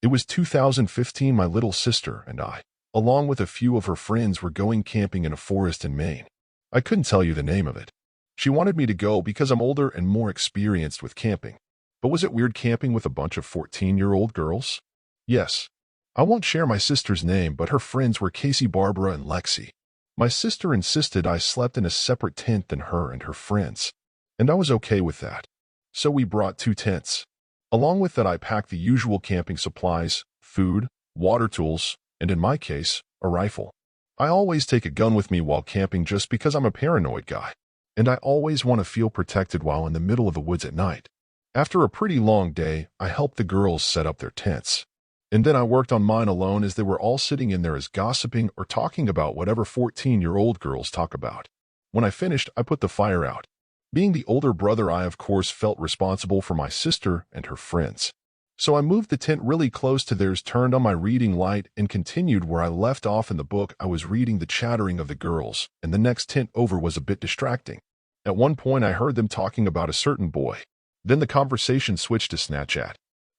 It was 2015. My little sister and I, along with a few of her friends, were going camping in a forest in Maine. I couldn't tell you the name of it. She wanted me to go because I'm older and more experienced with camping. But was it weird camping with a bunch of 14-year-old girls? Yes. I won't share my sister's name, but her friends were Casey, Barbara, and Lexi. My sister insisted I slept in a separate tent than her and her friends, and I was okay with that. So we brought 2 tents. Along with that, I packed the usual camping supplies, food, water tools, and in my case, a rifle. I always take a gun with me while camping just because I'm a paranoid guy, and I always want to feel protected while in the middle of the woods at night. After a pretty long day, I helped the girls set up their tents. And then I worked on mine alone as they were all sitting in there as gossiping or talking about whatever 14-year-old girls talk about. When I finished, I put the fire out. Being the older brother, I of course felt responsible for my sister and her friends. So I moved the tent really close to theirs, turned on my reading light, and continued where I left off in the book I was reading. The chattering of the girls and the next tent over was a bit distracting. At one point I heard them talking about a certain boy. Then the conversation switched to Snapchat.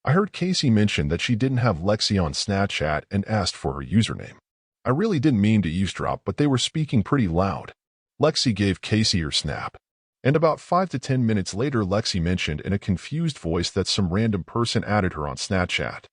I heard Casey mention that she didn't have Lexi on Snapchat and asked for her username. I really didn't mean to eavesdrop, but they were speaking pretty loud. Lexi gave Casey her snap. And about 5 to 10 minutes later, Lexi mentioned in a confused voice that some random person added her on Snapchat.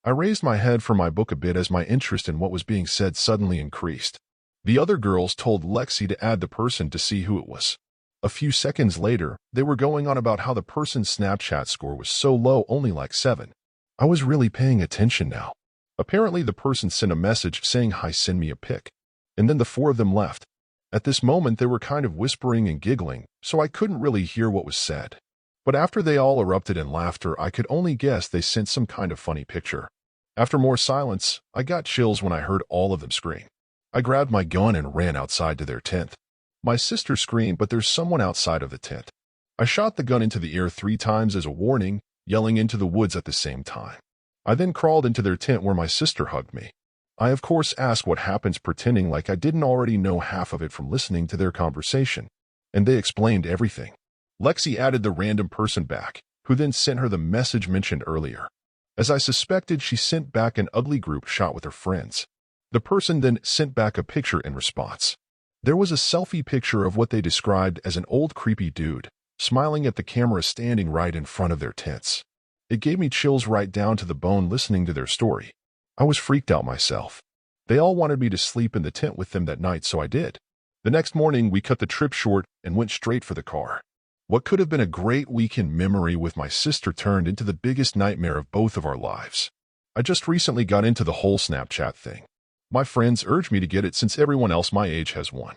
I raised my head from my book a bit as my interest in what was being said suddenly increased. The other girls told Lexi to add the person to see who it was. A few seconds later, they were going on about how the person's Snapchat score was so low, only like 7. I was really paying attention now. Apparently the person sent a message saying, "Hi, send me a pic." And then the 4 of them left. At this moment they were kind of whispering and giggling, so I couldn't really hear what was said. But after they all erupted in laughter, I could only guess they sent some kind of funny picture. After more silence, I got chills when I heard all of them scream. I grabbed my gun and ran outside to their tent. My sister screamed, but there's someone outside of the tent. I shot the gun into the air 3 times as a warning, yelling into the woods at the same time. I then crawled into their tent where my sister hugged me. I of course asked what happens, pretending like I didn't already know half of it from listening to their conversation, and they explained everything. Lexi added the random person back, who then sent her the message mentioned earlier. As I suspected, she sent back an ugly group shot with her friends. The person then sent back a picture in response. There was a selfie picture of what they described as an old creepy dude, smiling at the camera standing right in front of their tents. It gave me chills right down to the bone listening to their story. I was freaked out myself. They all wanted me to sleep in the tent with them that night, so I did. The next morning, we cut the trip short and went straight for the car. What could have been a great weekend memory with my sister turned into the biggest nightmare of both of our lives. I just recently got into the whole Snapchat thing. My friends urged me to get it since everyone else my age has one.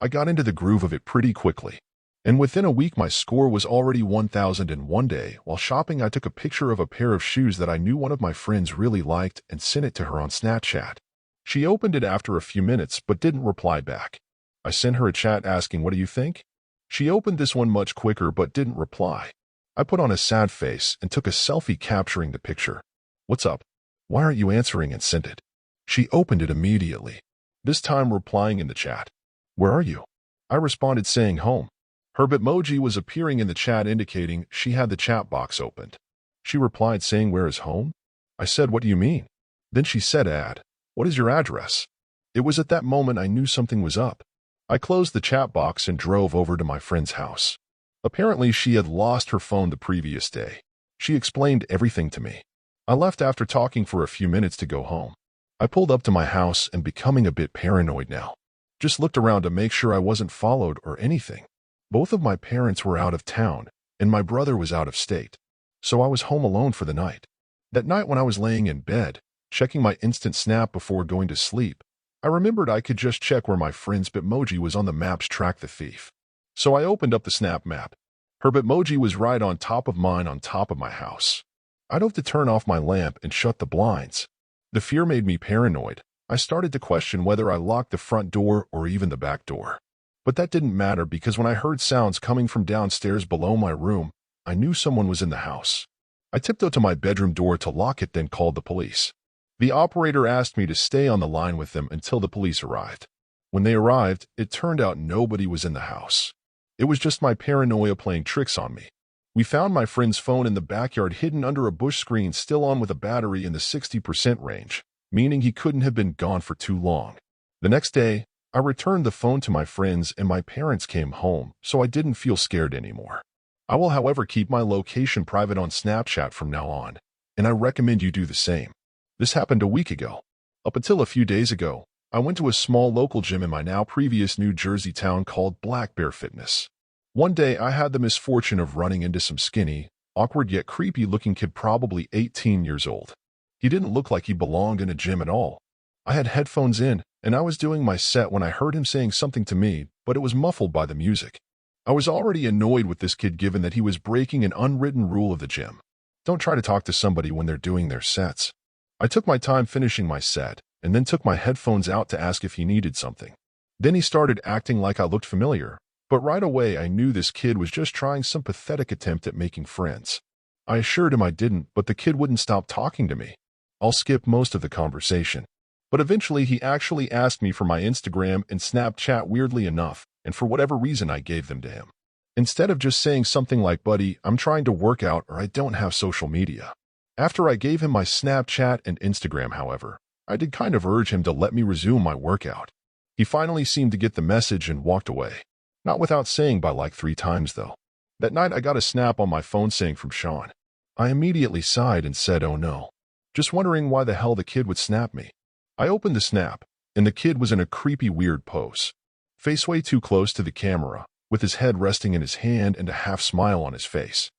I got into the groove of it pretty quickly. And within a week, my score was already 1,000. In one day, while shopping, I took a picture of a pair of shoes that I knew one of my friends really liked and sent it to her on Snapchat. She opened it after a few minutes but didn't reply back. I sent her a chat asking, "What do you think?" She opened this one much quicker but didn't reply. I put on a sad face and took a selfie capturing the picture. "What's up? Why aren't you answering?" and sent it. She opened it immediately, this time replying in the chat. "Where are you?" I responded saying home. Her bitmoji was appearing in the chat indicating she had the chat box opened. She replied saying, "Where is home?" I said, "What do you mean?" Then she said, "Add, what is your address?" It was at that moment I knew something was up. I closed the chat box and drove over to my friend's house. Apparently she had lost her phone the previous day. She explained everything to me. I left after talking for a few minutes to go home. I pulled up to my house and, becoming a bit paranoid now, just looked around to make sure I wasn't followed or anything. Both of my parents were out of town, and my brother was out of state, so I was home alone for the night. That night when I was laying in bed, checking my instant snap before going to sleep, I remembered I could just check where my friend's bitmoji was on the maps track the thief. So I opened up the snap map. Her bitmoji was right on top of mine on top of my house. I dove to turn off my lamp and shut the blinds. The fear made me paranoid. I started to question whether I locked the front door or even the back door. But that didn't matter because when I heard sounds coming from downstairs below my room, I knew someone was in the house. I tiptoed to my bedroom door to lock it, then called the police. The operator asked me to stay on the line with them until the police arrived. When they arrived, it turned out nobody was in the house. It was just my paranoia playing tricks on me. We found my friend's phone in the backyard hidden under a bush screen, still on with a battery in the 60% range, meaning he couldn't have been gone for too long. The next day, I returned the phone to my friends and my parents came home, so I didn't feel scared anymore. I will, however, keep my location private on Snapchat from now on, and I recommend you do the same. This happened a week ago. Up until a few days ago, I went to a small local gym in my now previous New Jersey town called Black Bear Fitness. One day, I had the misfortune of running into some skinny, awkward yet creepy-looking kid, probably 18 years old. He didn't look like he belonged in a gym at all. I had headphones in, and I was doing my set when I heard him saying something to me, but it was muffled by the music. I was already annoyed with this kid given that he was breaking an unwritten rule of the gym. Don't try to talk to somebody when they're doing their sets. I took my time finishing my set, and then took my headphones out to ask if he needed something. Then he started acting like I looked familiar, but right away I knew this kid was just trying some pathetic attempt at making friends. I assured him I didn't, but the kid wouldn't stop talking to me. I'll skip most of the conversation. But eventually he actually asked me for my Instagram and Snapchat, weirdly enough, and for whatever reason I gave them to him. Instead of just saying something like, "Buddy, I'm trying to work out," or "I don't have social media." After I gave him my Snapchat and Instagram, however, I did kind of urge him to let me resume my workout. He finally seemed to get the message and walked away. Not without saying bye like 3 times, though. That night I got a snap on my phone saying from Sean. I immediately sighed and said, "Oh no." Just wondering why the hell the kid would snap me. I opened the snap, and the kid was in a creepy, weird pose. Face way too close to the camera, with his head resting in his hand and a half smile on his face.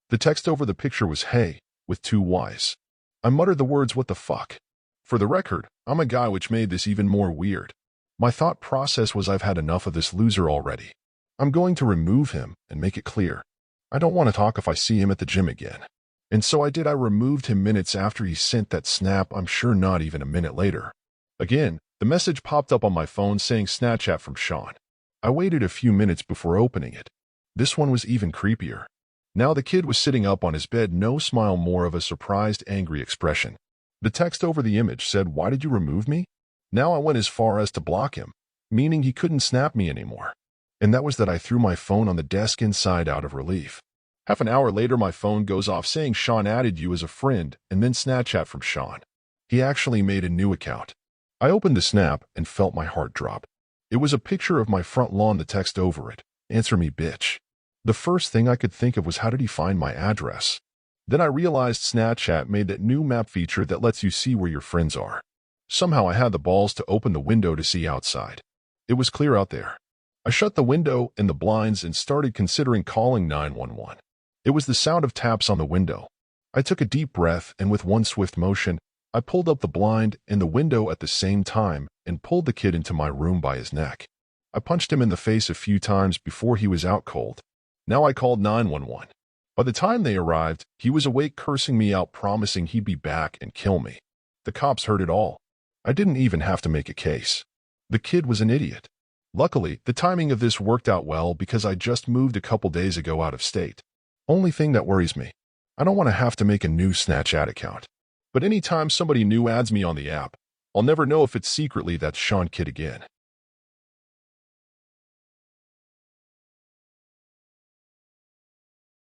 The text over the picture was "Hey," with 2 Ys. I muttered the words, "What the fuck?" For the record, I'm a guy, which made this even more weird. My thought process was, I've had enough of this loser already. I'm going to remove him and make it clear. I don't want to talk if I see him at the gym again. And so I did. I removed him minutes after he sent that snap. I'm sure not even a minute later. Again, the message popped up on my phone saying Snapchat from Sean. I waited a few minutes before opening it. This one was even creepier. Now the kid was sitting up on his bed, no smile, more of a surprised, angry expression. The text over the image said, "Why did you remove me?" Now I went as far as to block him, meaning he couldn't snap me anymore. And that was that. I threw my phone on the desk inside out of relief. Half an hour later, my phone goes off saying Sean added you as a friend, and then Snapchat from Sean. He actually made a new account. I opened the snap and felt my heart drop. It was a picture of my front lawn, the text over it, "Answer me, bitch." The first thing I could think of was, how did he find my address? Then I realized Snapchat made that new map feature that lets you see where your friends are. Somehow I had the balls to open the window to see outside. It was clear out there. I shut the window and the blinds and started considering calling 911. It was the sound of taps on the window. I took a deep breath, and with one swift motion, I pulled up the blind and the window at the same time and pulled the kid into my room by his neck. I punched him in the face a few times before he was out cold. Now I called 911. By the time they arrived, he was awake, cursing me out, promising he'd be back and kill me. The cops heard it all. I didn't even have to make a case. The kid was an idiot. Luckily, the timing of this worked out well because I just moved a couple days ago out of state. Only thing that worries me, I don't want to have to make a new Snapchat account. But anytime somebody new adds me on the app, I'll never know if it's secretly that Sean kid again.